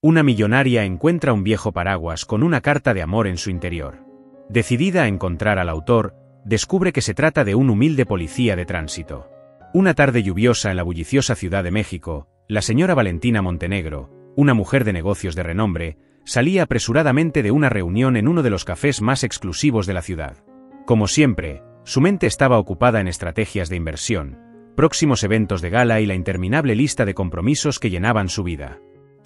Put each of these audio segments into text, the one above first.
Una millonaria encuentra un viejo paraguas con una carta de amor en su interior. Decidida a encontrar al autor, descubre que se trata de un humilde policía de tránsito. Una tarde lluviosa en la bulliciosa Ciudad de México, la señora Valentina Montenegro, una mujer de negocios de renombre, salía apresuradamente de una reunión en uno de los cafés más exclusivos de la ciudad. Como siempre, su mente estaba ocupada en estrategias de inversión, próximos eventos de gala y la interminable lista de compromisos que llenaban su vida.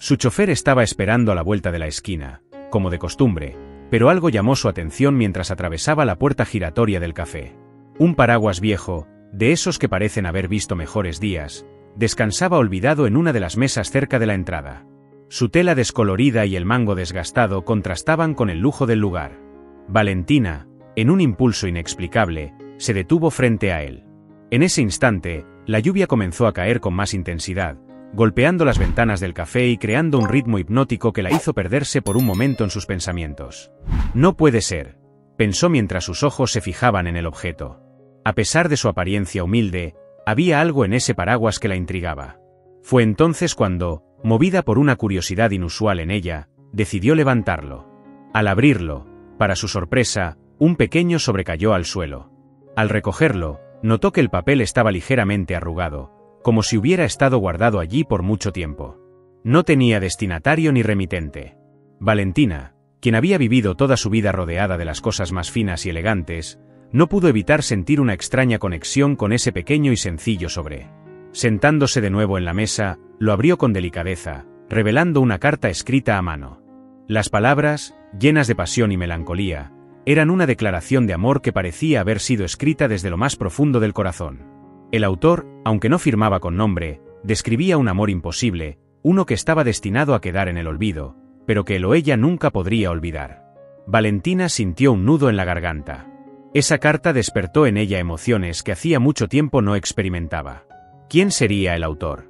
Su chofer estaba esperando a la vuelta de la esquina, como de costumbre, pero algo llamó su atención mientras atravesaba la puerta giratoria del café. Un paraguas viejo, de esos que parecen haber visto mejores días, descansaba olvidado en una de las mesas cerca de la entrada. Su tela descolorida y el mango desgastado contrastaban con el lujo del lugar. Valentina, en un impulso inexplicable, se detuvo frente a él. En ese instante, la lluvia comenzó a caer con más intensidad, golpeando las ventanas del café y creando un ritmo hipnótico que la hizo perderse por un momento en sus pensamientos. No puede ser, pensó mientras sus ojos se fijaban en el objeto. A pesar de su apariencia humilde, había algo en ese paraguas que la intrigaba. Fue entonces cuando, movida por una curiosidad inusual en ella, decidió levantarlo. Al abrirlo, para su sorpresa, un pequeño sobrecayó al suelo. Al recogerlo, notó que el papel estaba ligeramente arrugado, como si hubiera estado guardado allí por mucho tiempo. No tenía destinatario ni remitente. Valentina, quien había vivido toda su vida rodeada de las cosas más finas y elegantes, no pudo evitar sentir una extraña conexión con ese pequeño y sencillo sobre. Sentándose de nuevo en la mesa, lo abrió con delicadeza, revelando una carta escrita a mano. Las palabras, llenas de pasión y melancolía, eran una declaración de amor que parecía haber sido escrita desde lo más profundo del corazón. El autor, aunque no firmaba con nombre, describía un amor imposible, uno que estaba destinado a quedar en el olvido, pero que él o ella nunca podría olvidar. Valentina sintió un nudo en la garganta. Esa carta despertó en ella emociones que hacía mucho tiempo no experimentaba. ¿Quién sería el autor?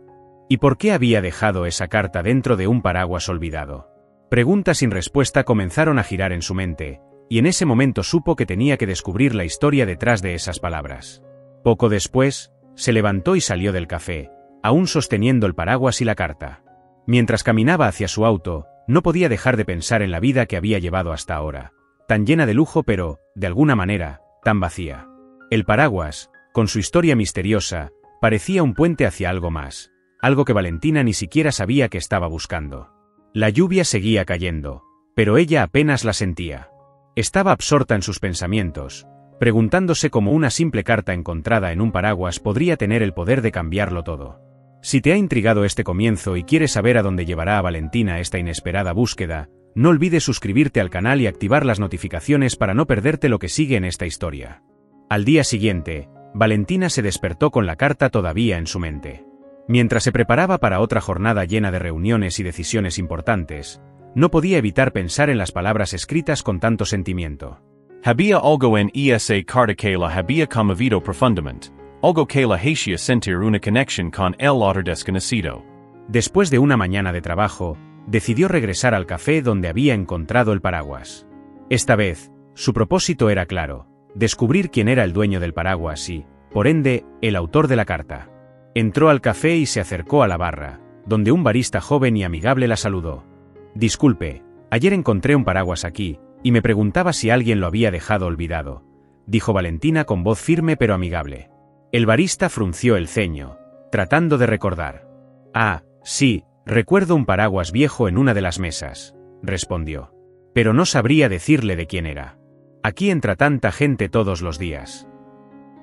¿Y por qué había dejado esa carta dentro de un paraguas olvidado? Preguntas sin respuesta comenzaron a girar en su mente, y en ese momento supo que tenía que descubrir la historia detrás de esas palabras. Poco después, se levantó y salió del café, aún sosteniendo el paraguas y la carta. Mientras caminaba hacia su auto, no podía dejar de pensar en la vida que había llevado hasta ahora, tan llena de lujo pero, de alguna manera, tan vacía. El paraguas, con su historia misteriosa, parecía un puente hacia algo más, algo que Valentina ni siquiera sabía que estaba buscando. La lluvia seguía cayendo, pero ella apenas la sentía. Estaba absorta en sus pensamientos, preguntándose cómo una simple carta encontrada en un paraguas podría tener el poder de cambiarlo todo. Si te ha intrigado este comienzo y quieres saber a dónde llevará a Valentina esta inesperada búsqueda, no olvides suscribirte al canal y activar las notificaciones para no perderte lo que sigue en esta historia. Al día siguiente, Valentina se despertó con la carta todavía en su mente. Mientras se preparaba para otra jornada llena de reuniones y decisiones importantes, no podía evitar pensar en las palabras escritas con tanto sentimiento. Había algo en esa carta que la había conmovido profundamente, algo que la hacía sentir una conexión con el otro desconocido. Después de una mañana de trabajo, decidió regresar al café donde había encontrado el paraguas. Esta vez, su propósito era claro: descubrir quién era el dueño del paraguas y, por ende, el autor de la carta. Entró al café y se acercó a la barra, donde un barista joven y amigable la saludó. «Disculpe, ayer encontré un paraguas aquí, y me preguntaba si alguien lo había dejado olvidado», dijo Valentina con voz firme pero amigable. El barista frunció el ceño, tratando de recordar. «Ah, sí, recuerdo un paraguas viejo en una de las mesas», respondió. «Pero no sabría decirle de quién era. Aquí entra tanta gente todos los días».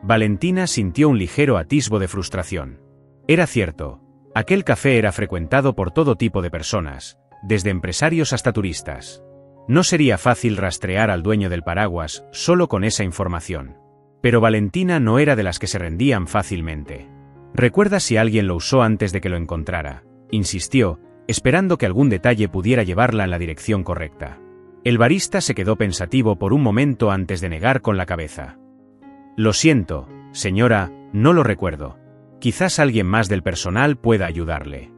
Valentina sintió un ligero atisbo de frustración. Era cierto, aquel café era frecuentado por todo tipo de personas, desde empresarios hasta turistas. No sería fácil rastrear al dueño del paraguas solo con esa información. Pero Valentina no era de las que se rendían fácilmente. «¿Recuerda si alguien lo usó antes de que lo encontrara?», insistió, esperando que algún detalle pudiera llevarla en la dirección correcta. El barista se quedó pensativo por un momento antes de negar con la cabeza. «Lo siento, señora, no lo recuerdo. Quizás alguien más del personal pueda ayudarle».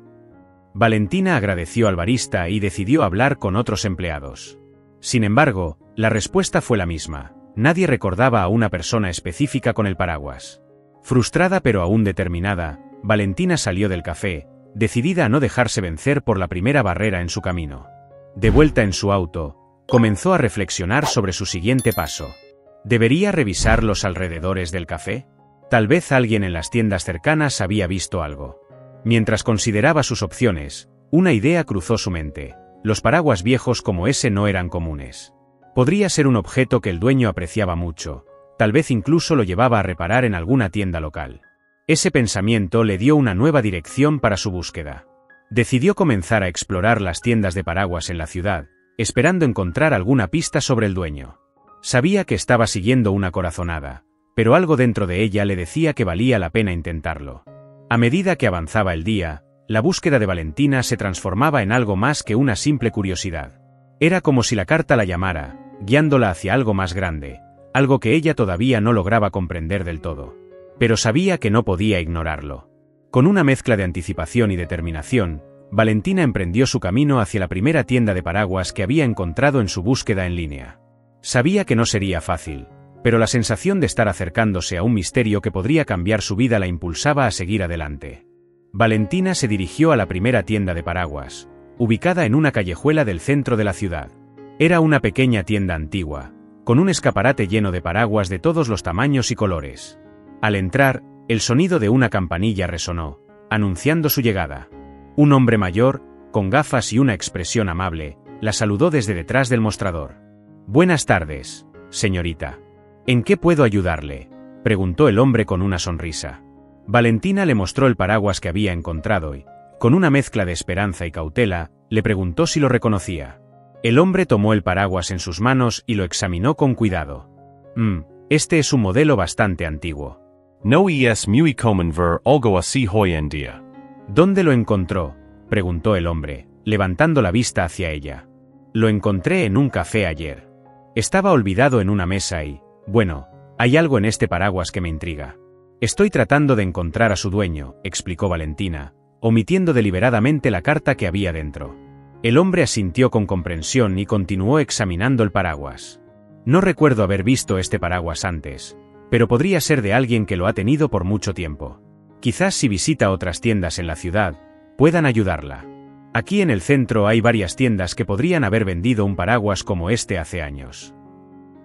Valentina agradeció al barista y decidió hablar con otros empleados. Sin embargo, la respuesta fue la misma: nadie recordaba a una persona específica con el paraguas. Frustrada pero aún determinada, Valentina salió del café, decidida a no dejarse vencer por la primera barrera en su camino. De vuelta en su auto, comenzó a reflexionar sobre su siguiente paso. ¿Debería revisar los alrededores del café? Tal vez alguien en las tiendas cercanas había visto algo. Mientras consideraba sus opciones, una idea cruzó su mente. Los paraguas viejos como ese no eran comunes. Podría ser un objeto que el dueño apreciaba mucho, tal vez incluso lo llevaba a reparar en alguna tienda local. Ese pensamiento le dio una nueva dirección para su búsqueda. Decidió comenzar a explorar las tiendas de paraguas en la ciudad, esperando encontrar alguna pista sobre el dueño. Sabía que estaba siguiendo una corazonada, pero algo dentro de ella le decía que valía la pena intentarlo. A medida que avanzaba el día, la búsqueda de Valentina se transformaba en algo más que una simple curiosidad. Era como si la carta la llamara, guiándola hacia algo más grande, algo que ella todavía no lograba comprender del todo. Pero sabía que no podía ignorarlo. Con una mezcla de anticipación y determinación, Valentina emprendió su camino hacia la primera tienda de paraguas que había encontrado en su búsqueda en línea. Sabía que no sería fácil, pero la sensación de estar acercándose a un misterio que podría cambiar su vida la impulsaba a seguir adelante. Valentina se dirigió a la primera tienda de paraguas, ubicada en una callejuela del centro de la ciudad. Era una pequeña tienda antigua, con un escaparate lleno de paraguas de todos los tamaños y colores. Al entrar, el sonido de una campanilla resonó, anunciando su llegada. Un hombre mayor, con gafas y una expresión amable, la saludó desde detrás del mostrador. «Buenas tardes, señorita. ¿En qué puedo ayudarle?», preguntó el hombre con una sonrisa. Valentina le mostró el paraguas que había encontrado y, con una mezcla de esperanza y cautela, le preguntó si lo reconocía. El hombre tomó el paraguas en sus manos y lo examinó con cuidado. Este es un modelo bastante antiguo. No es muy común ver algo así hoy en día. ¿Dónde lo encontró?, preguntó el hombre, levantando la vista hacia ella. Lo encontré en un café ayer. Estaba olvidado en una mesa y, bueno, hay algo en este paraguas que me intriga. Estoy tratando de encontrar a su dueño, explicó Valentina, omitiendo deliberadamente la carta que había dentro. El hombre asintió con comprensión y continuó examinando el paraguas. No recuerdo haber visto este paraguas antes, pero podría ser de alguien que lo ha tenido por mucho tiempo. Quizás si visita otras tiendas en la ciudad, puedan ayudarla. Aquí en el centro hay varias tiendas que podrían haber vendido un paraguas como este hace años.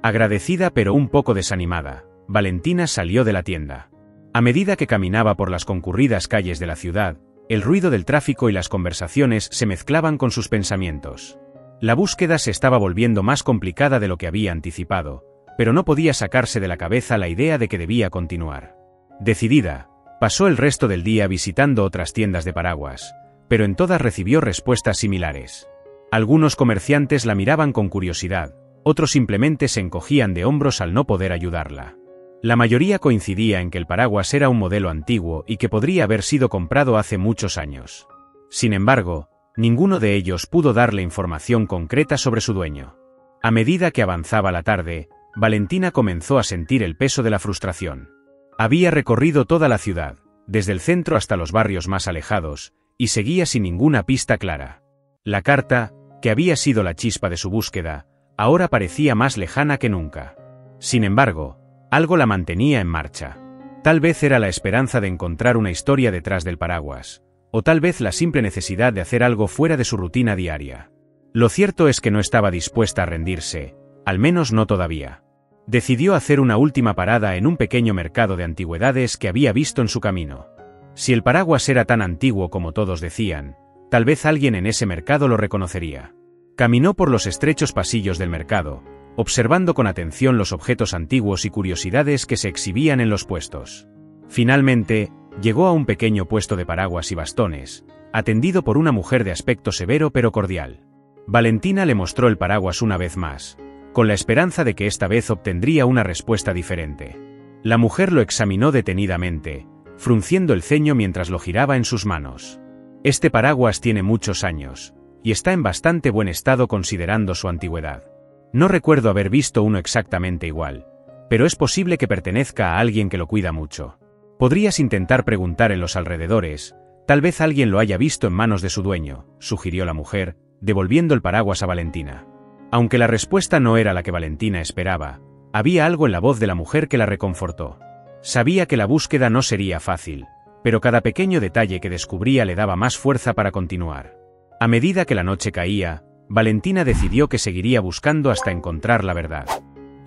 Agradecida pero un poco desanimada, Valentina salió de la tienda. A medida que caminaba por las concurridas calles de la ciudad, el ruido del tráfico y las conversaciones se mezclaban con sus pensamientos. La búsqueda se estaba volviendo más complicada de lo que había anticipado, pero no podía sacarse de la cabeza la idea de que debía continuar. Decidida, pasó el resto del día visitando otras tiendas de paraguas, pero en todas recibió respuestas similares. Algunos comerciantes la miraban con curiosidad, otros simplemente se encogían de hombros al no poder ayudarla. La mayoría coincidía en que el paraguas era un modelo antiguo y que podría haber sido comprado hace muchos años. Sin embargo, ninguno de ellos pudo darle información concreta sobre su dueño. A medida que avanzaba la tarde, Valentina comenzó a sentir el peso de la frustración. Había recorrido toda la ciudad, desde el centro hasta los barrios más alejados, y seguía sin ninguna pista clara. La carta, que había sido la chispa de su búsqueda, ahora parecía más lejana que nunca. Sin embargo, algo la mantenía en marcha. Tal vez era la esperanza de encontrar una historia detrás del paraguas, o tal vez la simple necesidad de hacer algo fuera de su rutina diaria. Lo cierto es que no estaba dispuesta a rendirse, al menos no todavía. Decidió hacer una última parada en un pequeño mercado de antigüedades que había visto en su camino. Si el paraguas era tan antiguo como todos decían, tal vez alguien en ese mercado lo reconocería. Caminó por los estrechos pasillos del mercado, observando con atención los objetos antiguos y curiosidades que se exhibían en los puestos. Finalmente, llegó a un pequeño puesto de paraguas y bastones, atendido por una mujer de aspecto severo pero cordial. Valentina le mostró el paraguas una vez más, con la esperanza de que esta vez obtendría una respuesta diferente. La mujer lo examinó detenidamente, frunciendo el ceño mientras lo giraba en sus manos. Este paraguas tiene muchos años, y está en bastante buen estado considerando su antigüedad. No recuerdo haber visto uno exactamente igual, pero es posible que pertenezca a alguien que lo cuida mucho. Podrías intentar preguntar en los alrededores, tal vez alguien lo haya visto en manos de su dueño, sugirió la mujer, devolviendo el paraguas a Valentina. Aunque la respuesta no era la que Valentina esperaba, había algo en la voz de la mujer que la reconfortó. Sabía que la búsqueda no sería fácil, pero cada pequeño detalle que descubría le daba más fuerza para continuar. A medida que la noche caía, Valentina decidió que seguiría buscando hasta encontrar la verdad.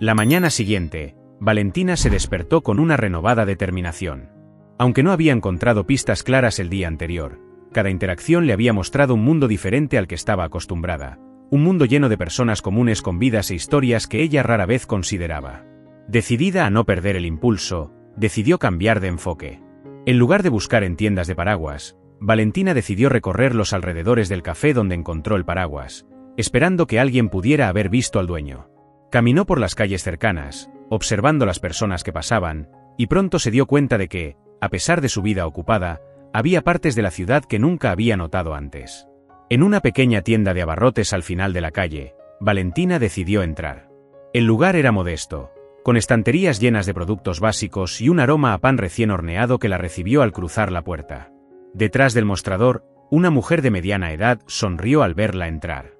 La mañana siguiente, Valentina se despertó con una renovada determinación. Aunque no había encontrado pistas claras el día anterior, cada interacción le había mostrado un mundo diferente al que estaba acostumbrada, un mundo lleno de personas comunes con vidas e historias que ella rara vez consideraba. Decidida a no perder el impulso, decidió cambiar de enfoque. En lugar de buscar en tiendas de paraguas, Valentina decidió recorrer los alrededores del café donde encontró el paraguas, esperando que alguien pudiera haber visto al dueño. Caminó por las calles cercanas, observando las personas que pasaban, y pronto se dio cuenta de que, a pesar de su vida ocupada, había partes de la ciudad que nunca había notado antes. En una pequeña tienda de abarrotes al final de la calle, Valentina decidió entrar. El lugar era modesto, con estanterías llenas de productos básicos y un aroma a pan recién horneado que la recibió al cruzar la puerta. Detrás del mostrador, una mujer de mediana edad sonrió al verla entrar.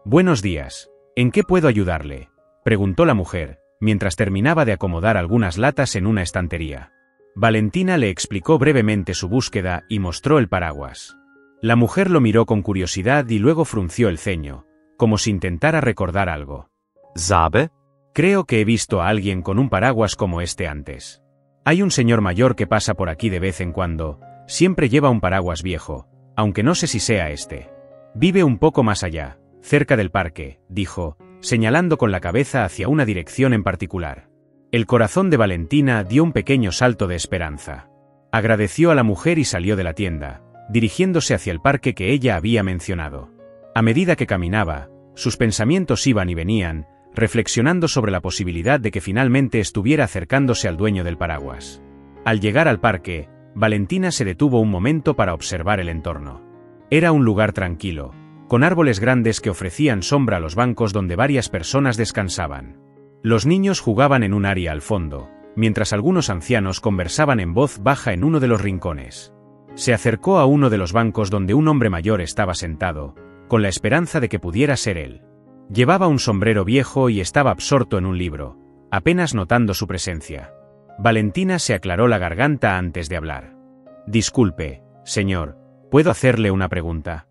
«Buenos días. ¿En qué puedo ayudarle?», preguntó la mujer, mientras terminaba de acomodar algunas latas en una estantería. Valentina le explicó brevemente su búsqueda y mostró el paraguas. La mujer lo miró con curiosidad y luego frunció el ceño, como si intentara recordar algo. ¿Sabe? Creo que he visto a alguien con un paraguas como este antes. Hay un señor mayor que pasa por aquí de vez en cuando, siempre lleva un paraguas viejo, aunque no sé si sea este. Vive un poco más allá, cerca del parque, dijo, señalando con la cabeza hacia una dirección en particular. El corazón de Valentina dio un pequeño salto de esperanza. Agradeció a la mujer y salió de la tienda, dirigiéndose hacia el parque que ella había mencionado. A medida que caminaba, sus pensamientos iban y venían, reflexionando sobre la posibilidad de que finalmente estuviera acercándose al dueño del paraguas. Al llegar al parque, Valentina se detuvo un momento para observar el entorno. Era un lugar tranquilo, con árboles grandes que ofrecían sombra a los bancos donde varias personas descansaban. Los niños jugaban en un área al fondo, mientras algunos ancianos conversaban en voz baja en uno de los rincones. Se acercó a uno de los bancos donde un hombre mayor estaba sentado, con la esperanza de que pudiera ser él. Llevaba un sombrero viejo y estaba absorto en un libro, apenas notando su presencia. Valentina se aclaró la garganta antes de hablar. «Disculpe, señor, ¿puedo hacerle una pregunta?».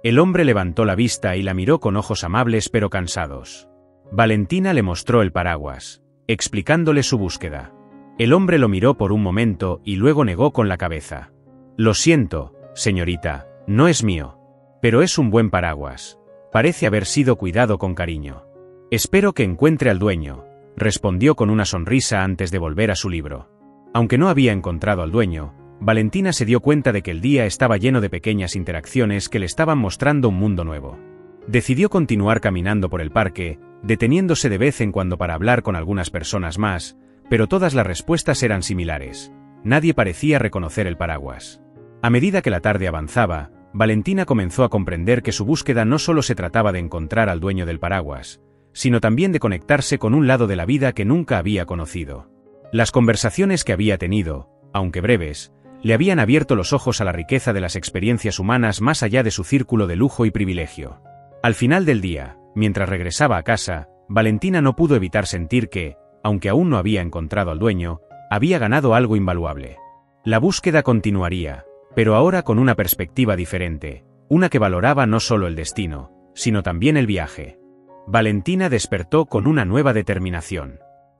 El hombre levantó la vista y la miró con ojos amables pero cansados. Valentina le mostró el paraguas, explicándole su búsqueda. El hombre lo miró por un momento y luego negó con la cabeza. «Lo siento, señorita, no es mío. Pero es un buen paraguas. Parece haber sido cuidado con cariño. Espero que encuentre al dueño», respondió con una sonrisa antes de volver a su libro. Aunque no había encontrado al dueño, Valentina se dio cuenta de que el día estaba lleno de pequeñas interacciones que le estaban mostrando un mundo nuevo. Decidió continuar caminando por el parque, deteniéndose de vez en cuando para hablar con algunas personas más, pero todas las respuestas eran similares. Nadie parecía reconocer el paraguas. A medida que la tarde avanzaba, Valentina comenzó a comprender que su búsqueda no solo se trataba de encontrar al dueño del paraguas, sino también de conectarse con un lado de la vida que nunca había conocido. Las conversaciones que había tenido, aunque breves, le habían abierto los ojos a la riqueza de las experiencias humanas más allá de su círculo de lujo y privilegio. Al final del día, mientras regresaba a casa, Valentina no pudo evitar sentir que, aunque aún no había encontrado al dueño, había ganado algo invaluable. La búsqueda continuaría, pero ahora con una perspectiva diferente, una que valoraba no solo el destino, sino también el viaje. Valentina despertó con una nueva determinación.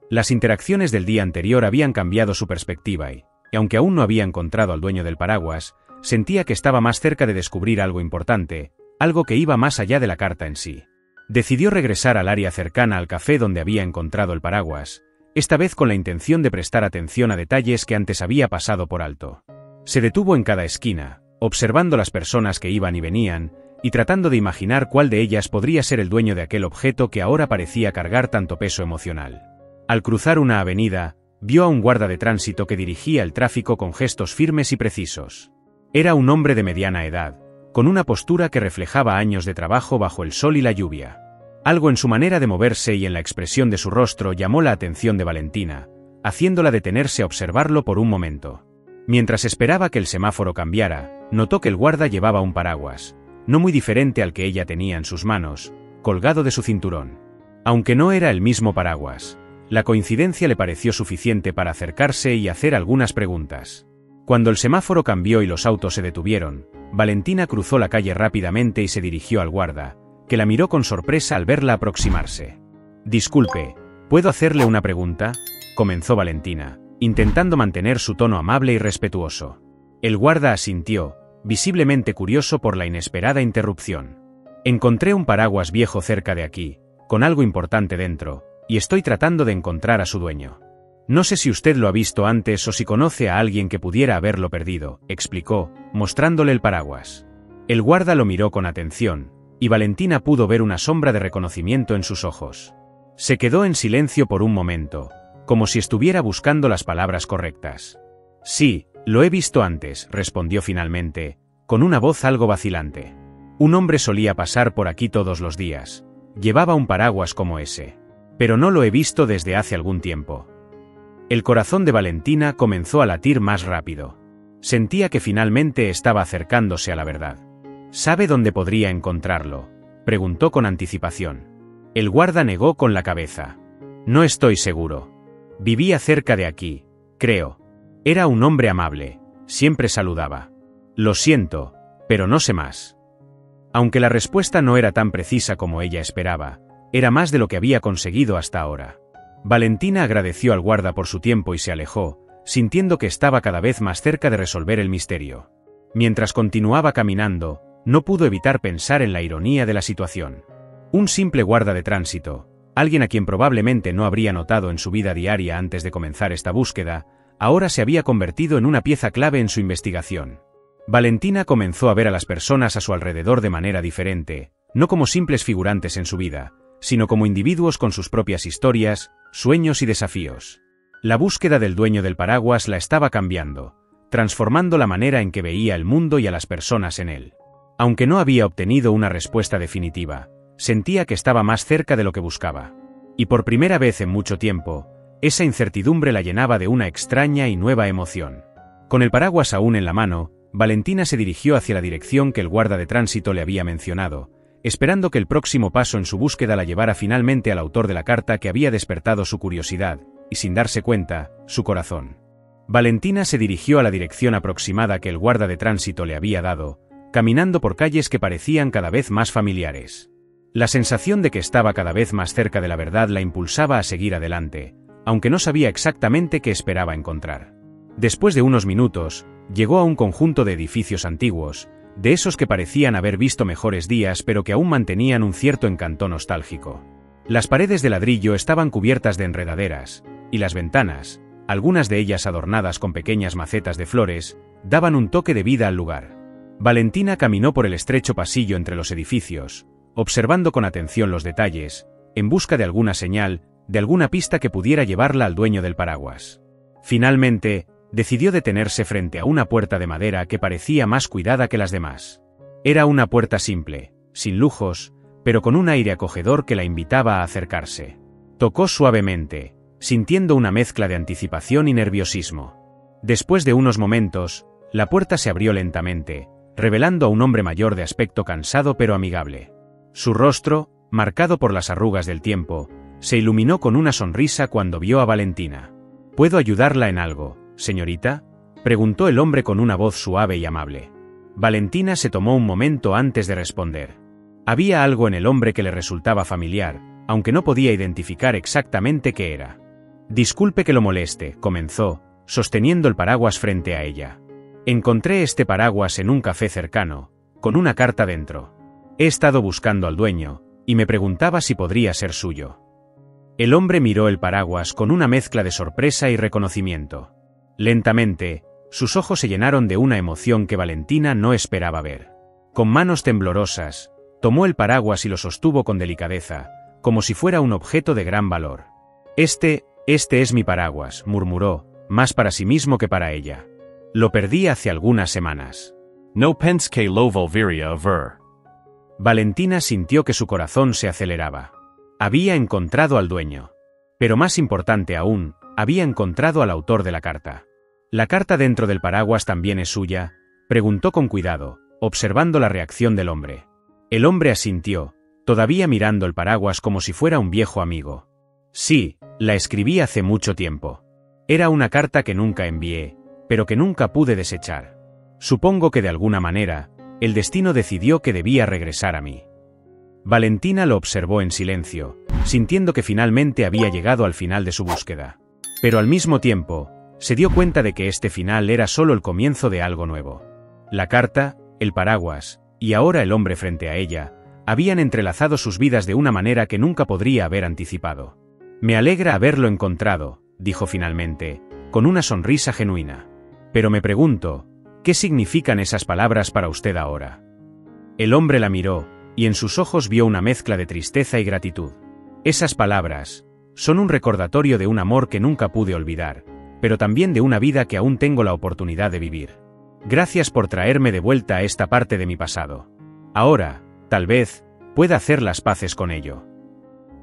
Las interacciones del día anterior habían cambiado su perspectiva y aunque aún no había encontrado al dueño del paraguas, sentía que estaba más cerca de descubrir algo importante, algo que iba más allá de la carta en sí. Decidió regresar al área cercana al café donde había encontrado el paraguas, esta vez con la intención de prestar atención a detalles que antes había pasado por alto. Se detuvo en cada esquina, observando las personas que iban y venían, y tratando de imaginar cuál de ellas podría ser el dueño de aquel objeto que ahora parecía cargar tanto peso emocional. Al cruzar una avenida, vio a un guarda de tránsito que dirigía el tráfico con gestos firmes y precisos. Era un hombre de mediana edad, con una postura que reflejaba años de trabajo bajo el sol y la lluvia. Algo en su manera de moverse y en la expresión de su rostro llamó la atención de Valentina, haciéndola detenerse a observarlo por un momento. Mientras esperaba que el semáforo cambiara, notó que el guarda llevaba un paraguas, no muy diferente al que ella tenía en sus manos, colgado de su cinturón. Aunque no era el mismo paraguas, la coincidencia le pareció suficiente para acercarse y hacer algunas preguntas. Cuando el semáforo cambió y los autos se detuvieron, Valentina cruzó la calle rápidamente y se dirigió al guarda, que la miró con sorpresa al verla aproximarse. «Disculpe, ¿puedo hacerle una pregunta?», comenzó Valentina, intentando mantener su tono amable y respetuoso. El guarda asintió, visiblemente curioso por la inesperada interrupción. «Encontré un paraguas viejo cerca de aquí, con algo importante dentro, y estoy tratando de encontrar a su dueño. No sé si usted lo ha visto antes o si conoce a alguien que pudiera haberlo perdido», explicó, mostrándole el paraguas. El guarda lo miró con atención, y Valentina pudo ver una sombra de reconocimiento en sus ojos. Se quedó en silencio por un momento, como si estuviera buscando las palabras correctas. «Sí, lo he visto antes», respondió finalmente, con una voz algo vacilante. «Un hombre solía pasar por aquí todos los días. Llevaba un paraguas como ese. Pero no lo he visto desde hace algún tiempo». El corazón de Valentina comenzó a latir más rápido. Sentía que finalmente estaba acercándose a la verdad. «¿Sabe dónde podría encontrarlo?», preguntó con anticipación. El guarda negó con la cabeza. «No estoy seguro. Vivía cerca de aquí, creo. Era un hombre amable, siempre saludaba. Lo siento, pero no sé más». Aunque la respuesta no era tan precisa como ella esperaba, era más de lo que había conseguido hasta ahora. Valentina agradeció al guarda por su tiempo y se alejó, sintiendo que estaba cada vez más cerca de resolver el misterio. Mientras continuaba caminando, no pudo evitar pensar en la ironía de la situación. Un simple guarda de tránsito, alguien a quien probablemente no habría notado en su vida diaria antes de comenzar esta búsqueda, ahora se había convertido en una pieza clave en su investigación. Valentina comenzó a ver a las personas a su alrededor de manera diferente, no como simples figurantes en su vida, sino como individuos con sus propias historias, sueños y desafíos. La búsqueda del dueño del paraguas la estaba cambiando, transformando la manera en que veía el mundo y a las personas en él. Aunque no había obtenido una respuesta definitiva, sentía que estaba más cerca de lo que buscaba. Y por primera vez en mucho tiempo, esa incertidumbre la llenaba de una extraña y nueva emoción. Con el paraguas aún en la mano, Valentina se dirigió hacia la dirección que el guarda de tránsito le había mencionado, esperando que el próximo paso en su búsqueda la llevara finalmente al autor de la carta que había despertado su curiosidad, y sin darse cuenta, su corazón. Valentina se dirigió a la dirección aproximada que el guarda de tránsito le había dado, caminando por calles que parecían cada vez más familiares. La sensación de que estaba cada vez más cerca de la verdad la impulsaba a seguir adelante, aunque no sabía exactamente qué esperaba encontrar. Después de unos minutos, llegó a un conjunto de edificios antiguos, de esos que parecían haber visto mejores días pero que aún mantenían un cierto encanto nostálgico. Las paredes de ladrillo estaban cubiertas de enredaderas, y las ventanas, algunas de ellas adornadas con pequeñas macetas de flores, daban un toque de vida al lugar. Valentina caminó por el estrecho pasillo entre los edificios, observando con atención los detalles, en busca de alguna señal, de alguna pista que pudiera llevarla al dueño del paraguas. Finalmente, decidió detenerse frente a una puerta de madera que parecía más cuidada que las demás. Era una puerta simple, sin lujos, pero con un aire acogedor que la invitaba a acercarse. Tocó suavemente, sintiendo una mezcla de anticipación y nerviosismo. Después de unos momentos, la puerta se abrió lentamente, revelando a un hombre mayor de aspecto cansado pero amigable. Su rostro, marcado por las arrugas del tiempo, se iluminó con una sonrisa cuando vio a Valentina. «¿Puedo ayudarla en algo, señorita?», preguntó el hombre con una voz suave y amable. Valentina se tomó un momento antes de responder. Había algo en el hombre que le resultaba familiar, aunque no podía identificar exactamente qué era. «Disculpe que lo moleste», comenzó, sosteniendo el paraguas frente a ella. «Encontré este paraguas en un café cercano, con una carta dentro. He estado buscando al dueño, y me preguntaba si podría ser suyo». El hombre miró el paraguas con una mezcla de sorpresa y reconocimiento. Lentamente, sus ojos se llenaron de una emoción que Valentina no esperaba ver. Con manos temblorosas, tomó el paraguas y lo sostuvo con delicadeza, como si fuera un objeto de gran valor. Este es mi paraguas», murmuró, más para sí mismo que para ella. «Lo perdí hace algunas semanas». No pense que lo volvería a ver. Valentina sintió que su corazón se aceleraba. Había encontrado al dueño. Pero más importante aún, había encontrado al autor de la carta. «¿La carta dentro del paraguas también es suya?», preguntó con cuidado, observando la reacción del hombre. El hombre asintió, todavía mirando el paraguas como si fuera un viejo amigo. «Sí, la escribí hace mucho tiempo. Era una carta que nunca envié, pero que nunca pude desechar. Supongo que de alguna manera, el destino decidió que debía regresar a mí. Valentina lo observó en silencio, sintiendo que finalmente había llegado al final de su búsqueda. Pero al mismo tiempo, se dio cuenta de que este final era solo el comienzo de algo nuevo. La carta, el paraguas, y ahora el hombre frente a ella, habían entrelazado sus vidas de una manera que nunca podría haber anticipado. «Me alegra haberlo encontrado», dijo finalmente, con una sonrisa genuina. «Pero me pregunto, ¿qué significan esas palabras para usted ahora?» El hombre la miró, y en sus ojos vio una mezcla de tristeza y gratitud. «Esas palabras son un recordatorio de un amor que nunca pude olvidar, pero también de una vida que aún tengo la oportunidad de vivir. Gracias por traerme de vuelta a esta parte de mi pasado. Ahora, tal vez, pueda hacer las paces con ello».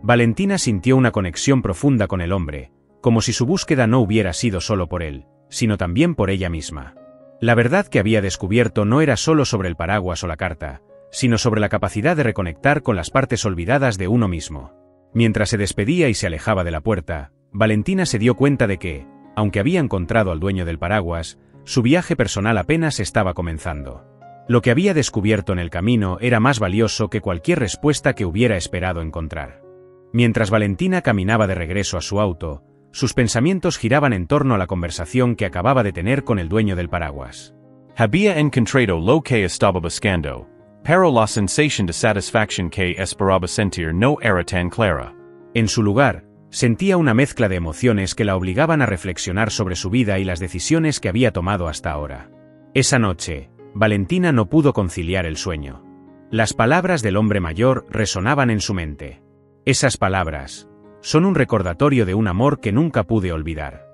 Valentina sintió una conexión profunda con el hombre, como si su búsqueda no hubiera sido solo por él, sino también por ella misma. La verdad que había descubierto no era solo sobre el paraguas o la carta, sino sobre la capacidad de reconectar con las partes olvidadas de uno mismo. Mientras se despedía y se alejaba de la puerta, Valentina se dio cuenta de que, aunque había encontrado al dueño del paraguas, su viaje personal apenas estaba comenzando. Lo que había descubierto en el camino era más valioso que cualquier respuesta que hubiera esperado encontrar. Mientras Valentina caminaba de regreso a su auto, sus pensamientos giraban en torno a la conversación que acababa de tener con el dueño del paraguas. Había encontrado lo que estaba buscando, pero la sensación de satisfacción que esperaba sentir no era tan clara. En su lugar, sentía una mezcla de emociones que la obligaban a reflexionar sobre su vida y las decisiones que había tomado hasta ahora. Esa noche, Valentina no pudo conciliar el sueño. Las palabras del hombre mayor resonaban en su mente. Esas palabras son un recordatorio de un amor que nunca pude olvidar.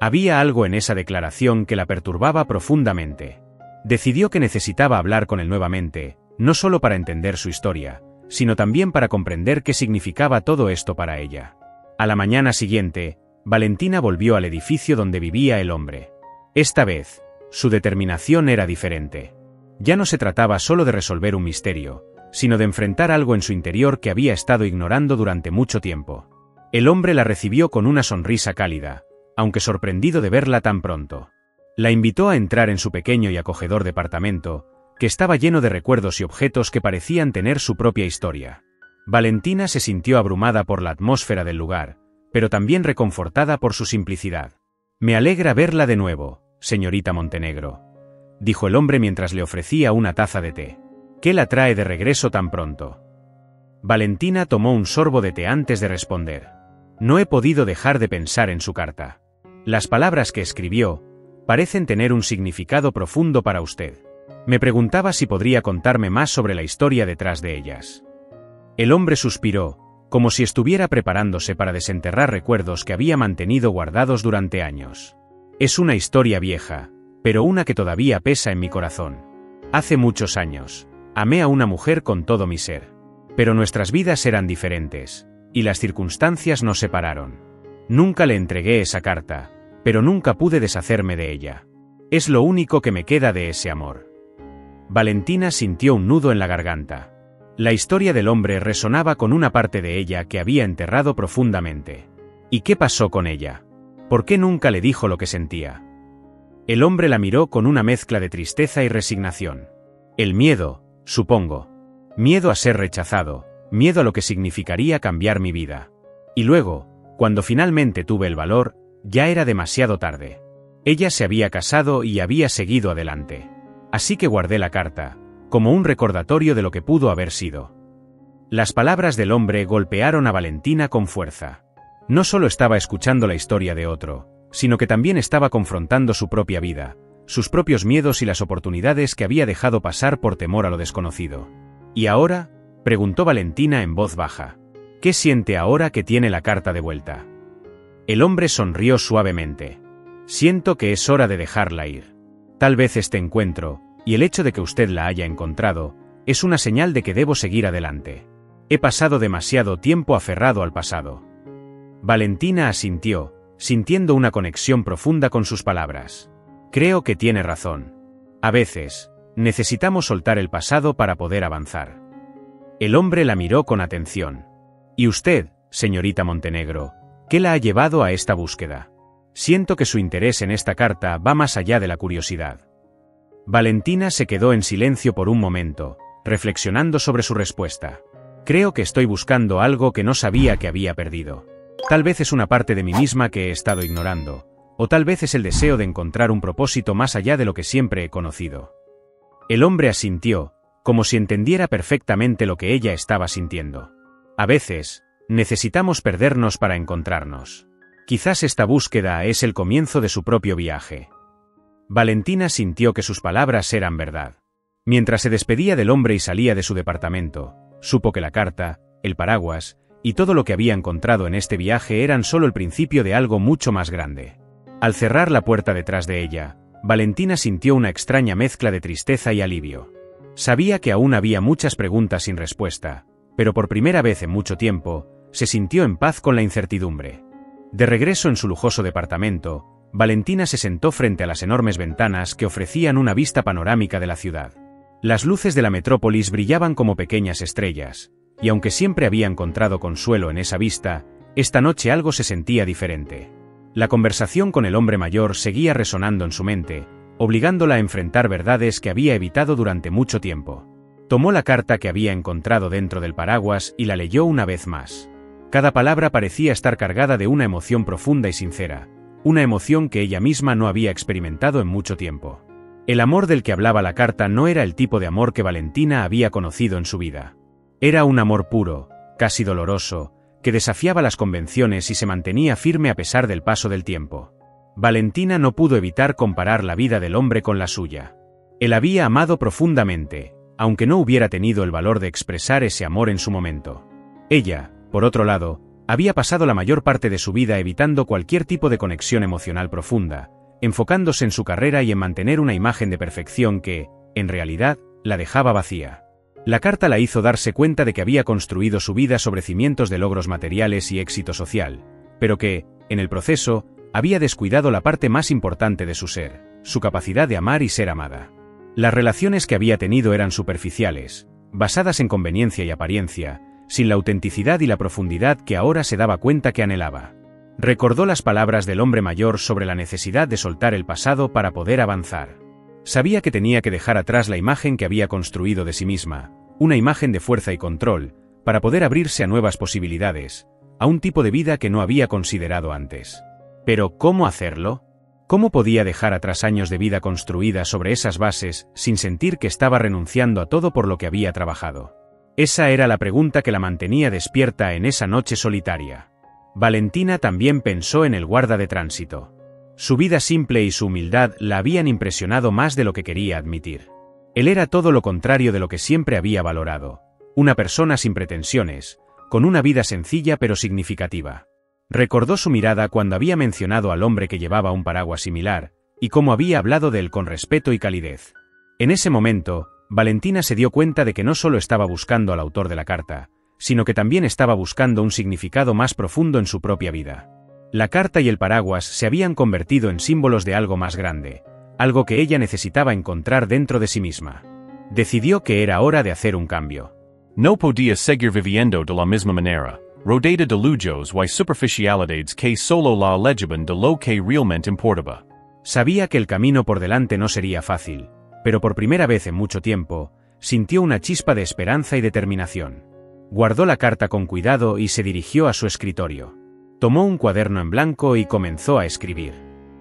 Había algo en esa declaración que la perturbaba profundamente. Decidió que necesitaba hablar con él nuevamente, no solo para entender su historia, sino también para comprender qué significaba todo esto para ella. A la mañana siguiente, Valentina volvió al edificio donde vivía el hombre. Esta vez, su determinación era diferente. Ya no se trataba solo de resolver un misterio, sino de enfrentar algo en su interior que había estado ignorando durante mucho tiempo. El hombre la recibió con una sonrisa cálida, aunque sorprendido de verla tan pronto. La invitó a entrar en su pequeño y acogedor departamento, que estaba lleno de recuerdos y objetos que parecían tener su propia historia. Valentina se sintió abrumada por la atmósfera del lugar, pero también reconfortada por su simplicidad. «Me alegra verla de nuevo, señorita Montenegro», dijo el hombre mientras le ofrecía una taza de té. «¿Qué la trae de regreso tan pronto?» Valentina tomó un sorbo de té antes de responder. «No he podido dejar de pensar en su carta. Las palabras que escribió parecen tener un significado profundo para usted. Me preguntaba si podría contarme más sobre la historia detrás de ellas». El hombre suspiró, como si estuviera preparándose para desenterrar recuerdos que había mantenido guardados durante años. «Es una historia vieja, pero una que todavía pesa en mi corazón. Hace muchos años, amé a una mujer con todo mi ser. Pero nuestras vidas eran diferentes, y las circunstancias nos separaron. Nunca le entregué esa carta, pero nunca pude deshacerme de ella. Es lo único que me queda de ese amor». Valentina sintió un nudo en la garganta. La historia del hombre resonaba con una parte de ella que había enterrado profundamente. ¿Y qué pasó con ella? ¿Por qué nunca le dijo lo que sentía? El hombre la miró con una mezcla de tristeza y resignación. «El miedo, supongo. Miedo a ser rechazado, miedo a lo que significaría cambiar mi vida. Y luego, cuando finalmente tuve el valor, ya era demasiado tarde. Ella se había casado y había seguido adelante. Así que guardé la carta, como un recordatorio de lo que pudo haber sido». Las palabras del hombre golpearon a Valentina con fuerza. No solo estaba escuchando la historia de otro, sino que también estaba confrontando su propia vida, sus propios miedos y las oportunidades que había dejado pasar por temor a lo desconocido. «¿Y ahora?», preguntó Valentina en voz baja. «¿Qué siente ahora que tiene la carta de vuelta?». El hombre sonrió suavemente. «Siento que es hora de dejarla ir. Tal vez este encuentro, y el hecho de que usted la haya encontrado, es una señal de que debo seguir adelante. He pasado demasiado tiempo aferrado al pasado». Valentina asintió, sintiendo una conexión profunda con sus palabras. «Creo que tiene razón. A veces, necesitamos soltar el pasado para poder avanzar». El hombre la miró con atención. «¿Y usted, señorita Montenegro, qué la ha llevado a esta búsqueda?». Siento que su interés en esta carta va más allá de la curiosidad. Valentina se quedó en silencio por un momento, reflexionando sobre su respuesta. Creo que estoy buscando algo que no sabía que había perdido. Tal vez es una parte de mí misma que he estado ignorando, o tal vez es el deseo de encontrar un propósito más allá de lo que siempre he conocido. El hombre asintió, como si entendiera perfectamente lo que ella estaba sintiendo. A veces, necesitamos perdernos para encontrarnos. Quizás esta búsqueda es el comienzo de su propio viaje. Valentina sintió que sus palabras eran verdad. Mientras se despedía del hombre y salía de su departamento, supo que la carta, el paraguas, y todo lo que había encontrado en este viaje eran solo el principio de algo mucho más grande. Al cerrar la puerta detrás de ella, Valentina sintió una extraña mezcla de tristeza y alivio. Sabía que aún había muchas preguntas sin respuesta, pero por primera vez en mucho tiempo, se sintió en paz con la incertidumbre. De regreso en su lujoso departamento, Valentina se sentó frente a las enormes ventanas que ofrecían una vista panorámica de la ciudad. Las luces de la metrópolis brillaban como pequeñas estrellas, y aunque siempre había encontrado consuelo en esa vista, esta noche algo se sentía diferente. La conversación con el hombre mayor seguía resonando en su mente, obligándola a enfrentar verdades que había evitado durante mucho tiempo. Tomó la carta que había encontrado dentro del paraguas y la leyó una vez más. Cada palabra parecía estar cargada de una emoción profunda y sincera, una emoción que ella misma no había experimentado en mucho tiempo. El amor del que hablaba la carta no era el tipo de amor que Valentina había conocido en su vida. Era un amor puro, casi doloroso, que desafiaba las convenciones y se mantenía firme a pesar del paso del tiempo. Valentina no pudo evitar comparar la vida del hombre con la suya. Él había amado profundamente, aunque no hubiera tenido el valor de expresar ese amor en su momento. Ella, por otro lado, había pasado la mayor parte de su vida evitando cualquier tipo de conexión emocional profunda, enfocándose en su carrera y en mantener una imagen de perfección que, en realidad, la dejaba vacía. La carta la hizo darse cuenta de que había construido su vida sobre cimientos de logros materiales y éxito social, pero que, en el proceso, había descuidado la parte más importante de su ser, su capacidad de amar y ser amada. Las relaciones que había tenido eran superficiales, basadas en conveniencia y apariencia, sin la autenticidad y la profundidad que ahora se daba cuenta que anhelaba. Recordó las palabras del hombre mayor sobre la necesidad de soltar el pasado para poder avanzar. Sabía que tenía que dejar atrás la imagen que había construido de sí misma, una imagen de fuerza y control, para poder abrirse a nuevas posibilidades, a un tipo de vida que no había considerado antes. Pero, ¿cómo hacerlo? ¿Cómo podía dejar atrás años de vida construida sobre esas bases sin sentir que estaba renunciando a todo por lo que había trabajado? Esa era la pregunta que la mantenía despierta en esa noche solitaria. Valentina también pensó en el guarda de tránsito. Su vida simple y su humildad la habían impresionado más de lo que quería admitir. Él era todo lo contrario de lo que siempre había valorado, una persona sin pretensiones, con una vida sencilla pero significativa. Recordó su mirada cuando había mencionado al hombre que llevaba un paraguas similar, y cómo había hablado de él con respeto y calidez. En ese momento, Valentina se dio cuenta de que no solo estaba buscando al autor de la carta, sino que también estaba buscando un significado más profundo en su propia vida. La carta y el paraguas se habían convertido en símbolos de algo más grande, algo que ella necesitaba encontrar dentro de sí misma. Decidió que era hora de hacer un cambio. No podía seguir viviendo de la misma manera, rodeada de lujos y superficialidades que solo la alejaban de lo que realmente importaba. Sabía que el camino por delante no sería fácil, pero por primera vez en mucho tiempo, sintió una chispa de esperanza y determinación. Guardó la carta con cuidado y se dirigió a su escritorio. Tomó un cuaderno en blanco y comenzó a escribir.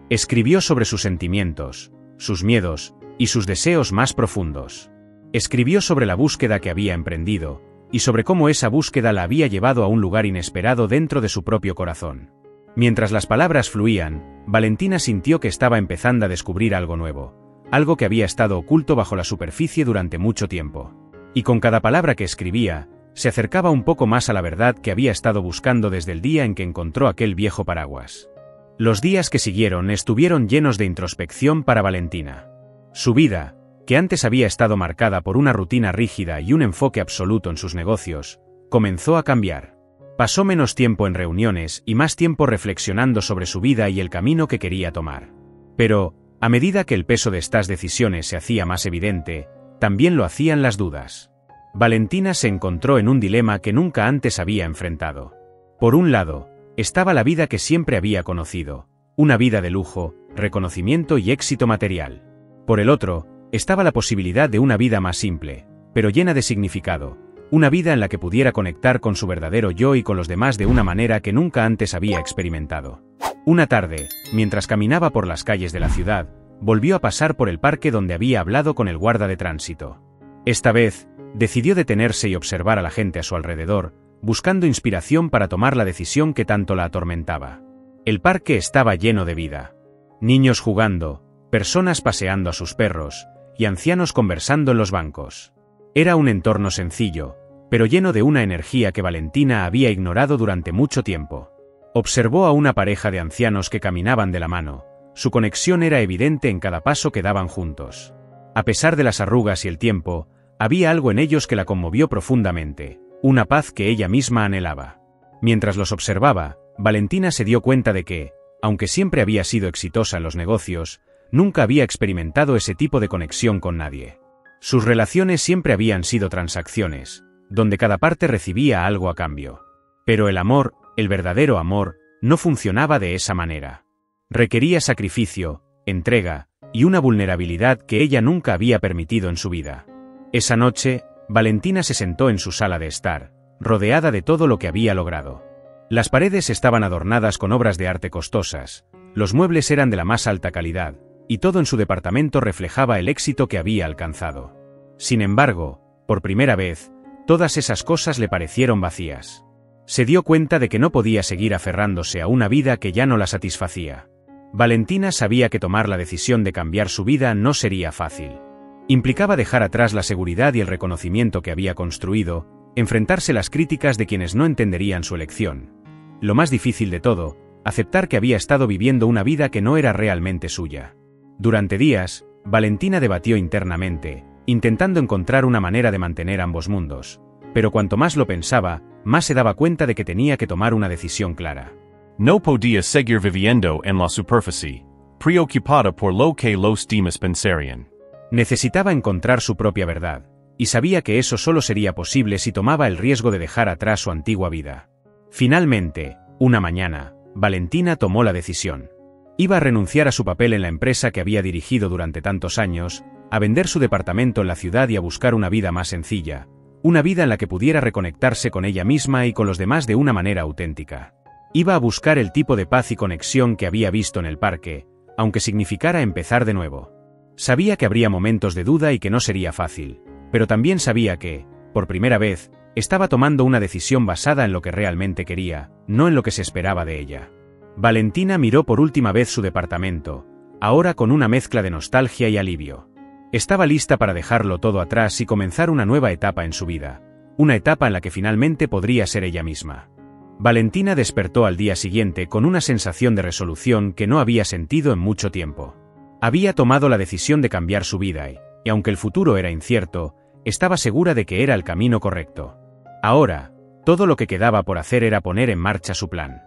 Escribió sobre sus sentimientos, sus miedos y sus deseos más profundos. Escribió sobre la búsqueda que había emprendido, y sobre cómo esa búsqueda la había llevado a un lugar inesperado dentro de su propio corazón. Mientras las palabras fluían, Valentina sintió que estaba empezando a descubrir algo nuevo, algo que había estado oculto bajo la superficie durante mucho tiempo. Y con cada palabra que escribía, se acercaba un poco más a la verdad que había estado buscando desde el día en que encontró aquel viejo paraguas. Los días que siguieron estuvieron llenos de introspección para Valentina. Su vida, que antes había estado marcada por una rutina rígida y un enfoque absoluto en sus negocios, comenzó a cambiar. Pasó menos tiempo en reuniones y más tiempo reflexionando sobre su vida y el camino que quería tomar. Pero, a medida que el peso de estas decisiones se hacía más evidente, también lo hacían las dudas. Valentina se encontró en un dilema que nunca antes había enfrentado. Por un lado, estaba la vida que siempre había conocido, una vida de lujo, reconocimiento y éxito material. Por el otro, estaba la posibilidad de una vida más simple, pero llena de significado, una vida en la que pudiera conectar con su verdadero yo y con los demás de una manera que nunca antes había experimentado. Una tarde, mientras caminaba por las calles de la ciudad, volvió a pasar por el parque donde había hablado con el guarda de tránsito. Esta vez, decidió detenerse y observar a la gente a su alrededor, buscando inspiración para tomar la decisión que tanto la atormentaba. El parque estaba lleno de vida. Niños jugando, personas paseando a sus perros, y ancianos conversando en los bancos. Era un entorno sencillo, pero lleno de una energía que Valentina había ignorado durante mucho tiempo. Observó a una pareja de ancianos que caminaban de la mano. Su conexión era evidente en cada paso que daban juntos. A pesar de las arrugas y el tiempo, había algo en ellos que la conmovió profundamente, una paz que ella misma anhelaba. Mientras los observaba, Valentina se dio cuenta de que, aunque siempre había sido exitosa en los negocios, nunca había experimentado ese tipo de conexión con nadie. Sus relaciones siempre habían sido transacciones, donde cada parte recibía algo a cambio. Pero el amor, el verdadero amor, no funcionaba de esa manera. Requería sacrificio, entrega, y una vulnerabilidad que ella nunca había permitido en su vida. Esa noche, Valentina se sentó en su sala de estar, rodeada de todo lo que había logrado. Las paredes estaban adornadas con obras de arte costosas, los muebles eran de la más alta calidad, y todo en su departamento reflejaba el éxito que había alcanzado. Sin embargo, por primera vez, todas esas cosas le parecieron vacías. Se dio cuenta de que no podía seguir aferrándose a una vida que ya no la satisfacía. Valentina sabía que tomar la decisión de cambiar su vida no sería fácil. Implicaba dejar atrás la seguridad y el reconocimiento que había construido, enfrentarse a las críticas de quienes no entenderían su elección. Lo más difícil de todo, aceptar que había estado viviendo una vida que no era realmente suya. Durante días, Valentina debatió internamente, intentando encontrar una manera de mantener ambos mundos, pero cuanto más lo pensaba, más se daba cuenta de que tenía que tomar una decisión clara. No podía seguir viviendo en la superficie, preocupada por lo que los demás pensarían. Necesitaba encontrar su propia verdad, y sabía que eso solo sería posible si tomaba el riesgo de dejar atrás su antigua vida. Finalmente, una mañana, Valentina tomó la decisión. Iba a renunciar a su papel en la empresa que había dirigido durante tantos años, a vender su departamento en la ciudad y a buscar una vida más sencilla, una vida en la que pudiera reconectarse con ella misma y con los demás de una manera auténtica. Iba a buscar el tipo de paz y conexión que había visto en el parque, aunque significara empezar de nuevo. Sabía que habría momentos de duda y que no sería fácil, pero también sabía que, por primera vez, estaba tomando una decisión basada en lo que realmente quería, no en lo que se esperaba de ella. Valentina miró por última vez su departamento, ahora con una mezcla de nostalgia y alivio. Estaba lista para dejarlo todo atrás y comenzar una nueva etapa en su vida, una etapa en la que finalmente podría ser ella misma. Valentina despertó al día siguiente con una sensación de resolución que no había sentido en mucho tiempo. Había tomado la decisión de cambiar su vida y aunque el futuro era incierto, estaba segura de que era el camino correcto. Ahora, todo lo que quedaba por hacer era poner en marcha su plan.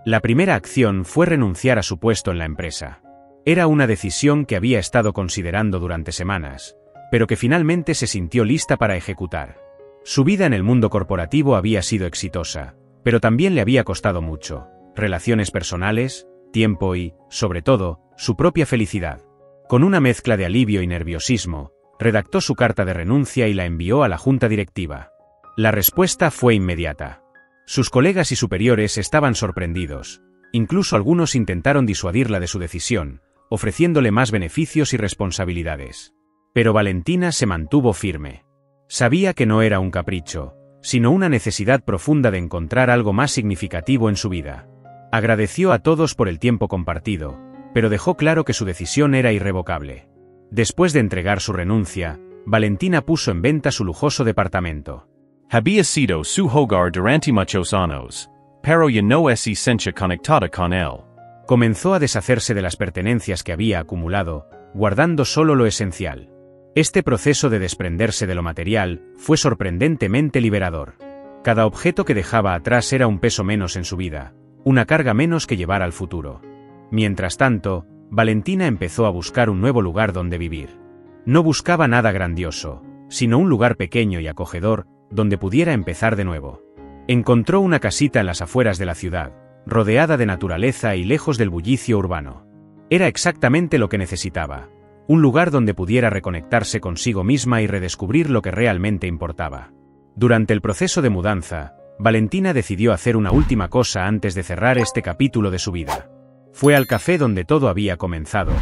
La primera acción fue renunciar a su puesto en la empresa. Era una decisión que había estado considerando durante semanas, pero que finalmente se sintió lista para ejecutar. Su vida en el mundo corporativo había sido exitosa, pero también le había costado mucho: relaciones personales, tiempo y, sobre todo, su propia felicidad. Con una mezcla de alivio y nerviosismo, redactó su carta de renuncia y la envió a la junta directiva. La respuesta fue inmediata. Sus colegas y superiores estaban sorprendidos. Incluso algunos intentaron disuadirla de su decisión, ofreciéndole más beneficios y responsabilidades. Pero Valentina se mantuvo firme. Sabía que no era un capricho, sino una necesidad profunda de encontrar algo más significativo en su vida. Agradeció a todos por el tiempo compartido, pero dejó claro que su decisión era irrevocable. Después de entregar su renuncia, Valentina puso en venta su lujoso departamento. Había sido su hogar durante muchos años, pero ya no se sentía conectada con él. Comenzó a deshacerse de las pertenencias que había acumulado, guardando solo lo esencial. Este proceso de desprenderse de lo material fue sorprendentemente liberador. Cada objeto que dejaba atrás era un peso menos en su vida, una carga menos que llevar al futuro. Mientras tanto, Valentina empezó a buscar un nuevo lugar donde vivir. No buscaba nada grandioso, sino un lugar pequeño y acogedor, donde pudiera empezar de nuevo. Encontró una casita en las afueras de la ciudad, rodeada de naturaleza y lejos del bullicio urbano. Era exactamente lo que necesitaba, un lugar donde pudiera reconectarse consigo misma y redescubrir lo que realmente importaba. Durante el proceso de mudanza, Valentina decidió hacer una última cosa antes de cerrar este capítulo de su vida. Fue al café donde todo había comenzado,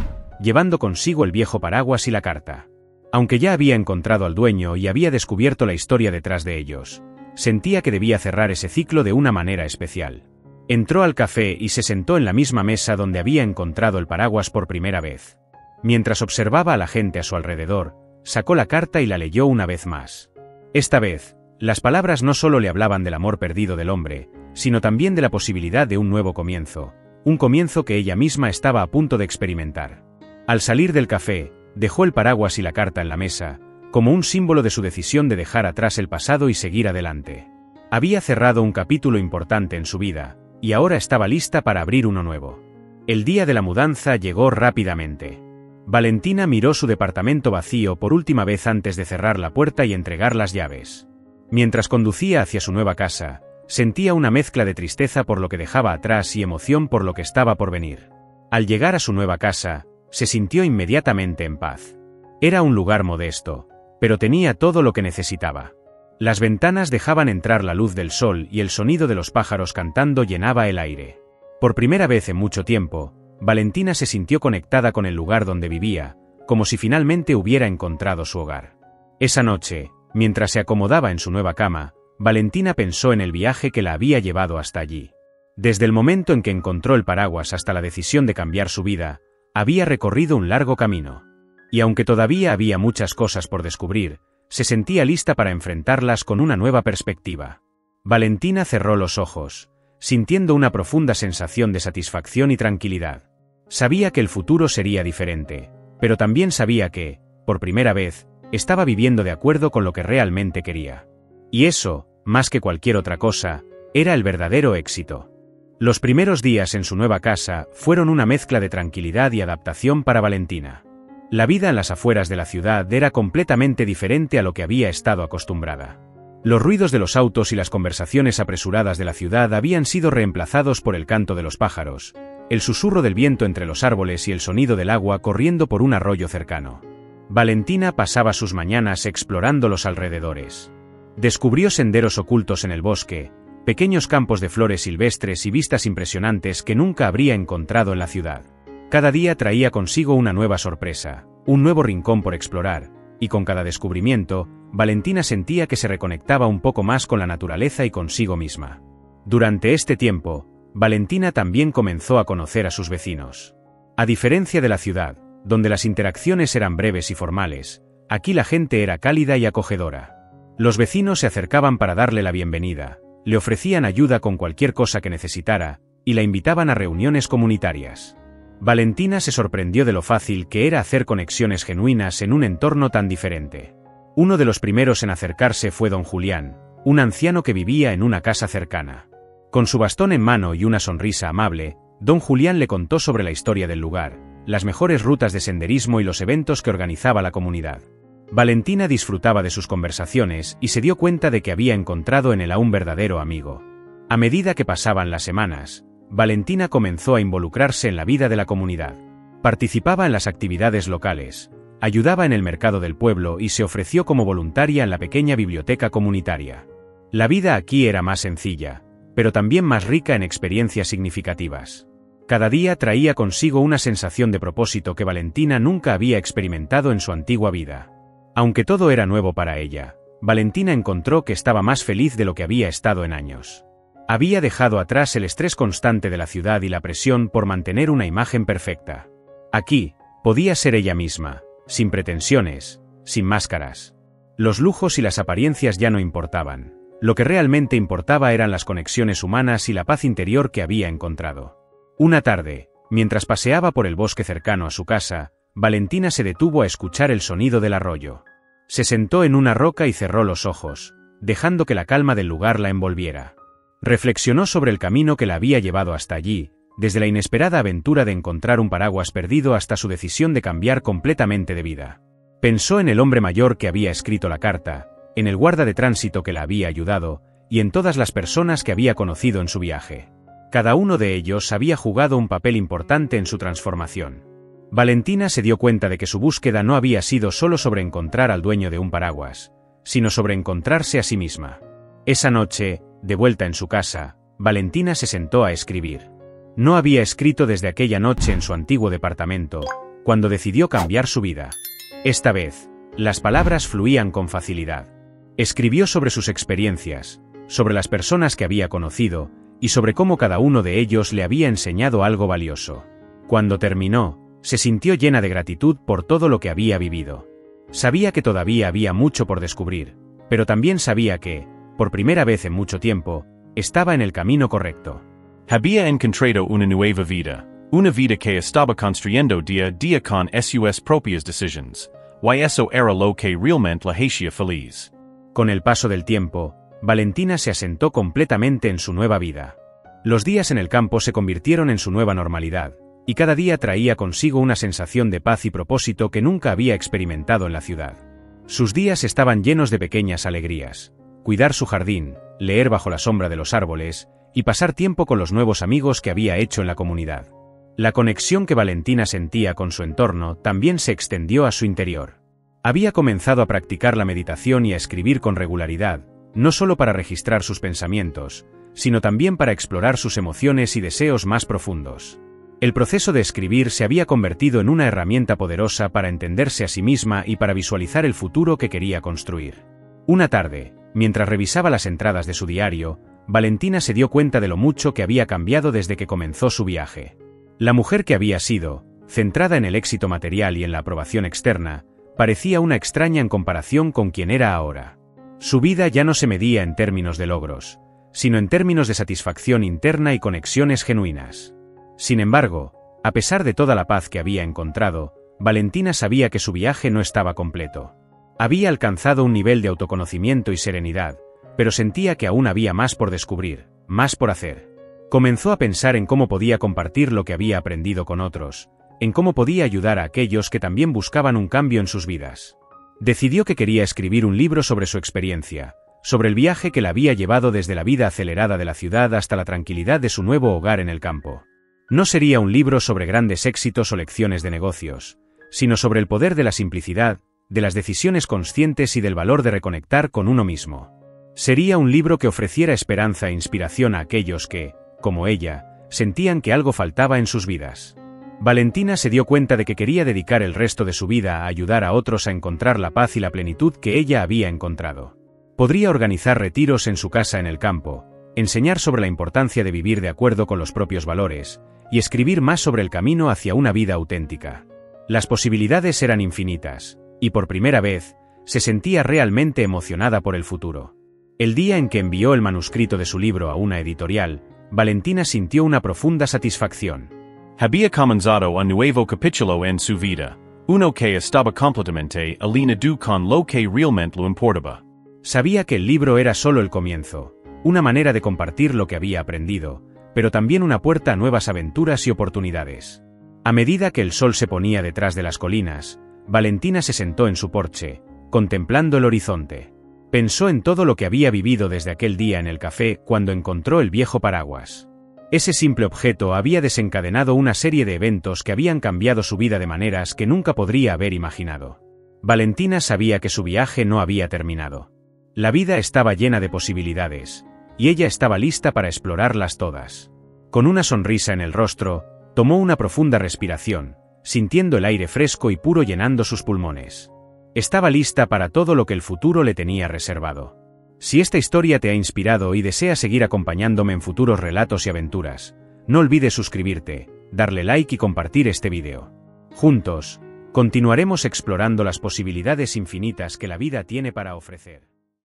llevando consigo el viejo paraguas y la carta. Aunque ya había encontrado al dueño y había descubierto la historia detrás de ellos, sentía que debía cerrar ese ciclo de una manera especial. Entró al café y se sentó en la misma mesa donde había encontrado el paraguas por primera vez. Mientras observaba a la gente a su alrededor, sacó la carta y la leyó una vez más. Esta vez, las palabras no solo le hablaban del amor perdido del hombre, sino también de la posibilidad de un nuevo comienzo, un comienzo que ella misma estaba a punto de experimentar. Al salir del café, dejó el paraguas y la carta en la mesa, como un símbolo de su decisión de dejar atrás el pasado y seguir adelante. Había cerrado un capítulo importante en su vida, y ahora estaba lista para abrir uno nuevo. El día de la mudanza llegó rápidamente. Valentina miró su departamento vacío por última vez antes de cerrar la puerta y entregar las llaves. Mientras conducía hacia su nueva casa, sentía una mezcla de tristeza por lo que dejaba atrás y emoción por lo que estaba por venir. Al llegar a su nueva casa, se sintió inmediatamente en paz. Era un lugar modesto, pero tenía todo lo que necesitaba. Las ventanas dejaban entrar la luz del sol y el sonido de los pájaros cantando llenaba el aire. Por primera vez en mucho tiempo, Valentina se sintió conectada con el lugar donde vivía, como si finalmente hubiera encontrado su hogar. Esa noche, mientras se acomodaba en su nueva cama, Valentina pensó en el viaje que la había llevado hasta allí. Desde el momento en que encontró el paraguas hasta la decisión de cambiar su vida, había recorrido un largo camino. Y aunque todavía había muchas cosas por descubrir, se sentía lista para enfrentarlas con una nueva perspectiva. Valentina cerró los ojos, sintiendo una profunda sensación de satisfacción y tranquilidad. Sabía que el futuro sería diferente, pero también sabía que, por primera vez, estaba viviendo de acuerdo con lo que realmente quería. Y eso, más que cualquier otra cosa, era el verdadero éxito. Los primeros días en su nueva casa fueron una mezcla de tranquilidad y adaptación para Valentina. La vida en las afueras de la ciudad era completamente diferente a lo que había estado acostumbrada. Los ruidos de los autos y las conversaciones apresuradas de la ciudad habían sido reemplazados por el canto de los pájaros, el susurro del viento entre los árboles y el sonido del agua corriendo por un arroyo cercano. Valentina pasaba sus mañanas explorando los alrededores. Descubrió senderos ocultos en el bosque, pequeños campos de flores silvestres y vistas impresionantes que nunca habría encontrado en la ciudad. Cada día traía consigo una nueva sorpresa, un nuevo rincón por explorar, y con cada descubrimiento, Valentina sentía que se reconectaba un poco más con la naturaleza y consigo misma. Durante este tiempo, Valentina también comenzó a conocer a sus vecinos. A diferencia de la ciudad, donde las interacciones eran breves y formales, aquí la gente era cálida y acogedora. Los vecinos se acercaban para darle la bienvenida, le ofrecían ayuda con cualquier cosa que necesitara, y la invitaban a reuniones comunitarias. Valentina se sorprendió de lo fácil que era hacer conexiones genuinas en un entorno tan diferente. Uno de los primeros en acercarse fue don Julián, un anciano que vivía en una casa cercana. Con su bastón en mano y una sonrisa amable, don Julián le contó sobre la historia del lugar, las mejores rutas de senderismo y los eventos que organizaba la comunidad. Valentina disfrutaba de sus conversaciones y se dio cuenta de que había encontrado en él a un verdadero amigo. A medida que pasaban las semanas, Valentina comenzó a involucrarse en la vida de la comunidad. Participaba en las actividades locales, ayudaba en el mercado del pueblo y se ofreció como voluntaria en la pequeña biblioteca comunitaria. La vida aquí era más sencilla, pero también más rica en experiencias significativas. Cada día traía consigo una sensación de propósito que Valentina nunca había experimentado en su antigua vida. Aunque todo era nuevo para ella, Valentina encontró que estaba más feliz de lo que había estado en años. Había dejado atrás el estrés constante de la ciudad y la presión por mantener una imagen perfecta. Aquí, podía ser ella misma, sin pretensiones, sin máscaras. Los lujos y las apariencias ya no importaban. Lo que realmente importaba eran las conexiones humanas y la paz interior que había encontrado. Una tarde, mientras paseaba por el bosque cercano a su casa, Valentina se detuvo a escuchar el sonido del arroyo. Se sentó en una roca y cerró los ojos, dejando que la calma del lugar la envolviera. Reflexionó sobre el camino que la había llevado hasta allí, desde la inesperada aventura de encontrar un paraguas perdido hasta su decisión de cambiar completamente de vida. Pensó en el hombre mayor que había escrito la carta, en el guarda de tránsito que la había ayudado, y en todas las personas que había conocido en su viaje. Cada uno de ellos había jugado un papel importante en su transformación. Valentina se dio cuenta de que su búsqueda no había sido solo sobre encontrar al dueño de un paraguas, sino sobre encontrarse a sí misma. Esa noche, de vuelta en su casa, Valentina se sentó a escribir. No había escrito desde aquella noche en su antiguo departamento, cuando decidió cambiar su vida. Esta vez, las palabras fluían con facilidad. Escribió sobre sus experiencias, sobre las personas que había conocido, y sobre cómo cada uno de ellos le había enseñado algo valioso. Cuando terminó, se sintió llena de gratitud por todo lo que había vivido. Sabía que todavía había mucho por descubrir, pero también sabía que, por primera vez en mucho tiempo, estaba en el camino correcto. Había encontrado una nueva vida que estaba construyendo día a día con sus propias decisiones, y eso era lo que realmente la hacía feliz. Con el paso del tiempo, Valentina se asentó completamente en su nueva vida. Los días en el campo se convirtieron en su nueva normalidad, y cada día traía consigo una sensación de paz y propósito que nunca había experimentado en la ciudad. Sus días estaban llenos de pequeñas alegrías: cuidar su jardín, leer bajo la sombra de los árboles, y pasar tiempo con los nuevos amigos que había hecho en la comunidad. La conexión que Valentina sentía con su entorno también se extendió a su interior. Había comenzado a practicar la meditación y a escribir con regularidad, no solo para registrar sus pensamientos, sino también para explorar sus emociones y deseos más profundos. El proceso de escribir se había convertido en una herramienta poderosa para entenderse a sí misma y para visualizar el futuro que quería construir. Una tarde, mientras revisaba las entradas de su diario, Valentina se dio cuenta de lo mucho que había cambiado desde que comenzó su viaje. La mujer que había sido, centrada en el éxito material y en la aprobación externa, parecía una extraña en comparación con quien era ahora. Su vida ya no se medía en términos de logros, sino en términos de satisfacción interna y conexiones genuinas. Sin embargo, a pesar de toda la paz que había encontrado, Valentina sabía que su viaje no estaba completo. Había alcanzado un nivel de autoconocimiento y serenidad, pero sentía que aún había más por descubrir, más por hacer. Comenzó a pensar en cómo podía compartir lo que había aprendido con otros, en cómo podía ayudar a aquellos que también buscaban un cambio en sus vidas. Decidió que quería escribir un libro sobre su experiencia, sobre el viaje que la había llevado desde la vida acelerada de la ciudad hasta la tranquilidad de su nuevo hogar en el campo. No sería un libro sobre grandes éxitos o lecciones de negocios, sino sobre el poder de la simplicidad, de las decisiones conscientes y del valor de reconectar con uno mismo. Sería un libro que ofreciera esperanza e inspiración a aquellos que, como ella, sentían que algo faltaba en sus vidas. Valentina se dio cuenta de que quería dedicar el resto de su vida a ayudar a otros a encontrar la paz y la plenitud que ella había encontrado. Podría organizar retiros en su casa en el campo, enseñar sobre la importancia de vivir de acuerdo con los propios valores, y escribir más sobre el camino hacia una vida auténtica. Las posibilidades eran infinitas, y por primera vez, se sentía realmente emocionada por el futuro. El día en que envió el manuscrito de su libro a una editorial, Valentina sintió una profunda satisfacción. Había comenzado un nuevo capítulo en su vida, uno que estaba completamente alineado con lo que realmente lo importaba. Sabía que el libro era solo el comienzo, una manera de compartir lo que había aprendido, pero también una puerta a nuevas aventuras y oportunidades. A medida que el sol se ponía detrás de las colinas, Valentina se sentó en su porche, contemplando el horizonte. Pensó en todo lo que había vivido desde aquel día en el café cuando encontró el viejo paraguas. Ese simple objeto había desencadenado una serie de eventos que habían cambiado su vida de maneras que nunca podría haber imaginado. Valentina sabía que su viaje no había terminado. La vida estaba llena de posibilidades, y ella estaba lista para explorarlas todas. Con una sonrisa en el rostro, tomó una profunda respiración, sintiendo el aire fresco y puro llenando sus pulmones. Estaba lista para todo lo que el futuro le tenía reservado. Si esta historia te ha inspirado y deseas seguir acompañándome en futuros relatos y aventuras, no olvides suscribirte, darle like y compartir este video. Juntos, continuaremos explorando las posibilidades infinitas que la vida tiene para ofrecer.